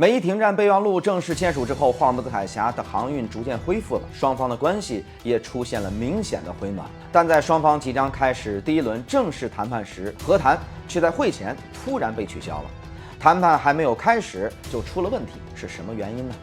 美伊停戰備忘錄正式簽署之後，霍爾木茲海峽的航運逐漸恢復了，雙方的關係也出現了明顯的回暖。但在雙方即將開始第一輪正式談判時，和談卻在會前突然被取消了。談判還沒有開始就出了問題，是什麼原因呢？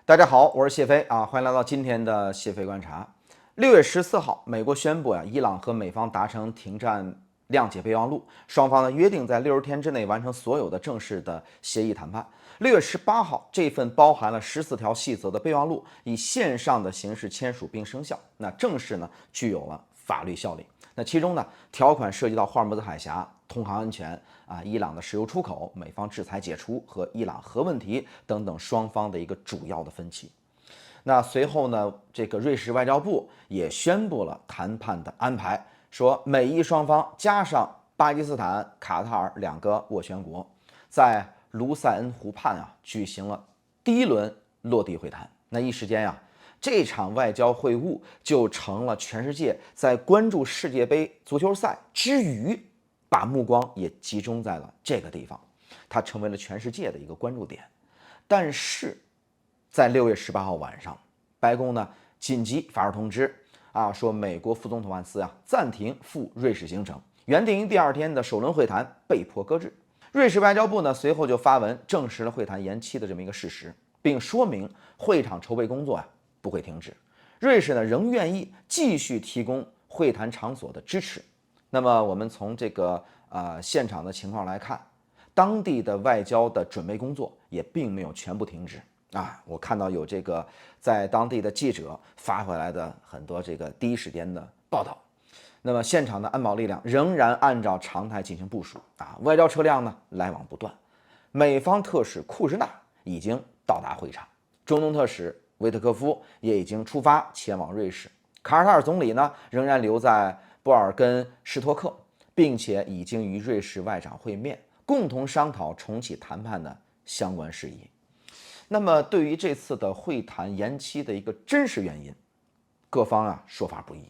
大家好，我是謝飛啊，歡迎來到今天的謝飛觀察。6月14號，美國宣布伊朗和美方達成停戰諒解備忘錄，雙方約定在60天之內完成所有的正式的協議談判。6月18號，這份包含了14條細則的備忘錄以線上的形式簽署並生效，那正式具有了法律效力。那其中條款涉及到霍爾木茲海峽通航安全伊朗的石油出口、美方制裁解除和伊朗核問題等等双方的一個主要的分歧。那隨後这個瑞士外交部也宣布了談判的安排。說美伊雙方加上巴基斯坦、卡塔爾兩個斡旋國，在盧塞恩湖畔舉行了第一輪落地會談。那一時間這場外交會晤就成了全世界在關注世界杯足球賽之餘，把目光也集中在了這個地方，它成為了全世界的一個關注點。但是，在6月18號晚上，白宮緊急發出通知。說美國副總統萬斯暫停赴瑞士行程，原定於第2天的首輪會談被迫擱置。瑞士外交部隨後就發文證實了會談延期的這麼一個事實，並說明會場籌備工作不會停止，瑞士仍願意繼續提供會談場所的支持。那麼我們從這個現場的情況來看，當地的外交的準備工作也並沒有全部停止。我看到有这個在當地的記者發回來的很多這個第一時間的報道。那麼現場的安保力量仍然按照常態進行部署外交車輛來往不斷。美方特使庫什納已經到達會場，中東特使維特科夫也已經出發前往瑞士。卡塔爾總理仍然留在波爾根施托克，並且已經與瑞士外長會面，共同商討重啟談判的相關事宜。那麼對於這次的會談延期的一個真實原因，各方說法不一。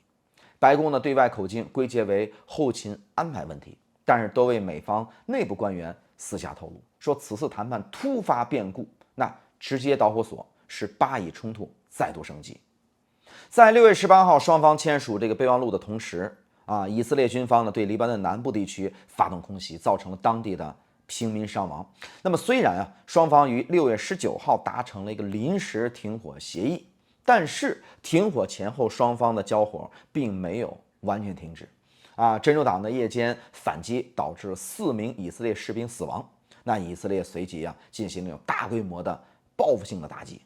白宮對外口徑歸結為後勤安排問題，但是多位美方內部官員私下透露說，此次談判突發變故，那直接導火索是巴以衝突再度升級。在6月18號雙方簽署這個備忘錄的同時以色列軍方對黎巴嫩南部地區發動空襲，造成了當地的平民傷亡。那麼雖然雙方於6月19號達成了一個臨時停火協議，但是停火前後雙方的交火並沒有完全停止。真主黨的夜間反擊導致4名以色列士兵死亡。那以色列隨即進行了大規模的報復性的打擊。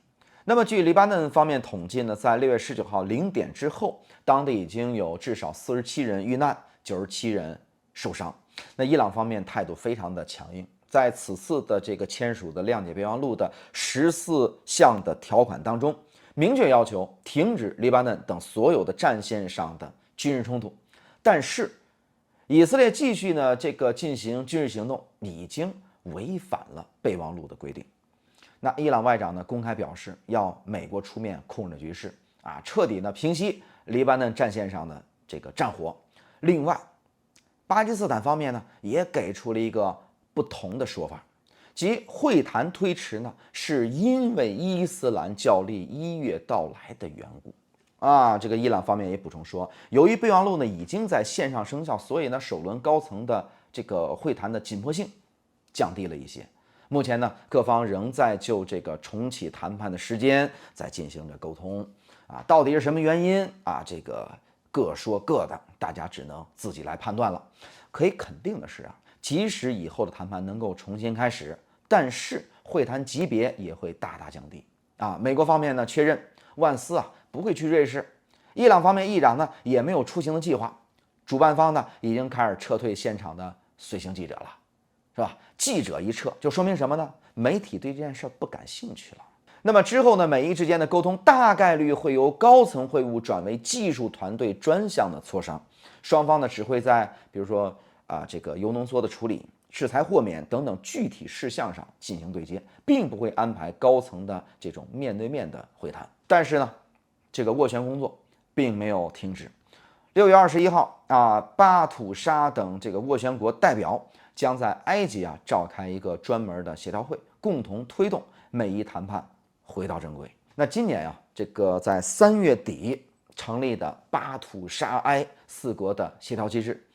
那麼據黎巴嫩方面統計在6月19號0點之後，當地已經有至少47人遇難，97人受傷。那伊朗方面態度非常的強硬，在此次的這個簽署的諒解備忘錄的14項的條款當中，明確要求停止黎巴嫩等所有的戰線上的軍事衝突。但是以色列繼續這個進行軍事行動，已經違反了備忘錄的規定。那伊朗外長公開表示，要美國出面控制局勢徹底平息黎巴嫩戰線上的這個戰火。另外，巴基斯坦方面也給出了一個不同的說法，即會談推遲是因為伊斯蘭教歷1月到來的緣故。這個伊朗方面也補充說，由於備忘錄已經在線上生效，所以首輪高層的這個會談的緊迫性降低了一些。目前各方仍在就這個重啟談判的時間在進行着溝通到底是什麼原因這個各說各的，大家只能自己來判斷了。可以肯定的是即使以後的談判能夠重新開始，但是會談級別也會大大降低美國方面確認萬斯不會去瑞士，伊朗方面議長也沒有出行的計劃，主辦方已經開始撤退現場的隨行記者了，是吧？記者一撤就說明什麼呢？媒體對这件事不感興趣了。那麼之後美伊之間的溝通大概率會由高層會晤轉為技術團隊專項的磋商，雙方只會在比如說這個鈾濃縮的處理、制裁豁免等等具體事項上進行對接，並不會安排高层的這種面對面的會談。但是这個斡旋工作并沒有停止。6月21號巴土沙等这個斡旋國代表將在埃及召開一個專門的協調會，共同推動美伊談判回到正軌。那今年這個在3月底成立的巴土沙埃4國的協調機制，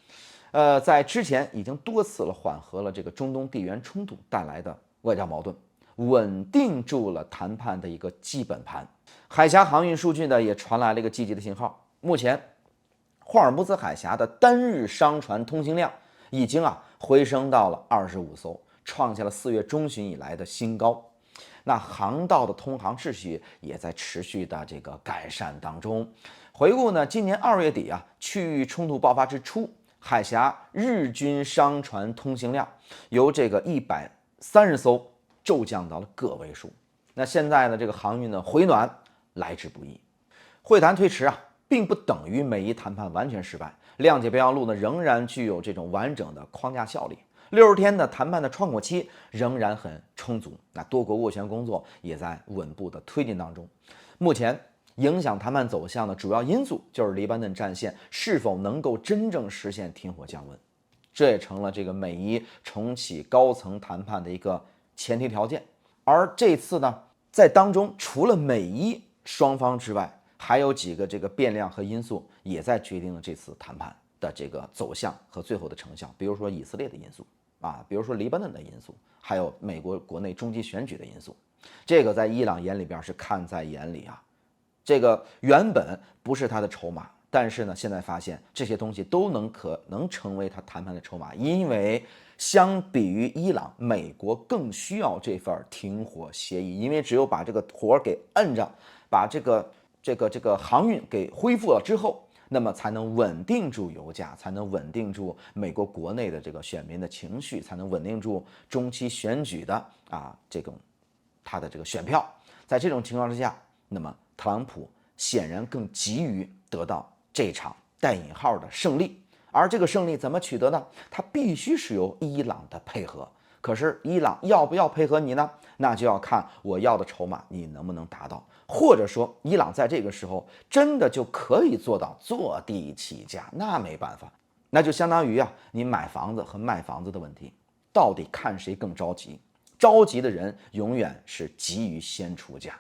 在之前已經多次緩和了這個中東地緣衝突帶來的外交矛盾，穩定住了談判的一個基本盤。海峽航運數據呢也傳來了一個積極的信號，目前霍爾木茲海峽的單日商船通行量已經回升到了25艘，創下了4月中旬以來的新高。那航道的通航秩序也在持續的這個改善當中。回顧呢，今年2月底區域衝突爆發之初，海峽日均商船通行量由這個130艘驟降到了個位數。那現在呢，這個航運的回暖來之不易。會談推遲並不等於美伊談判完全失敗，諒解備忘錄呢仍然具有這種完整的框架效力。60天的談判的窗口期仍然很充足，那多國斡旋工作也在穩步的推進當中。目前影響談判走向的主要因素就是黎巴嫩戰線是否能夠真正實現停火降溫，這也成了這個美伊重啟高層談判的一個前提條件。而這次呢，在當中除了美伊雙方之外，還有幾個這個变量和因素也在決定了這次談判的這個走向和最后的成效，比如說以色列的因素比如說黎巴嫩的因素，還有美國國內中期選舉的因素。這個在伊朗眼裡邊是看在眼裡這個原本不是他的籌碼，但是呢，現在發現這些東西都可能成為他談判的籌碼，因為相比於伊朗，美國更需要這份停火協議，因為只有把這個火給摁着，把這個航運給恢復了之後，那麼才能穩定住油價，才能穩定住美國國內的這個選民的情緒，才能穩定住中期選舉的他的這個選票。在這種情況之下，那麼特朗普顯然更急於得到這場帶引號的勝利，而這個勝利怎麼取得呢？它必須是由伊朗的配合。可是伊朗要不要配合你呢？那就要看我要的籌碼你能不能達到，或者說伊朗在這個時候真的就可以做到坐地起價，那沒辦法，那就相當於你買房子和賣房子的問題，到底看誰更着急？着急的人永遠是急於先出價。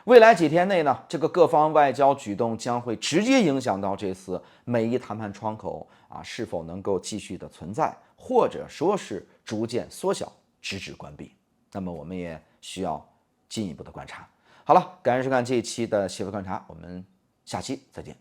未來幾天內呢，這個各方外交舉動將會直接影響到這次美伊談判窗口是否能夠繼續的存在，或者說是逐漸縮小，直至關閉。那麼我們也需要進一步的觀察。好了，感謝收看這一期的协會觀察，我們下期再見。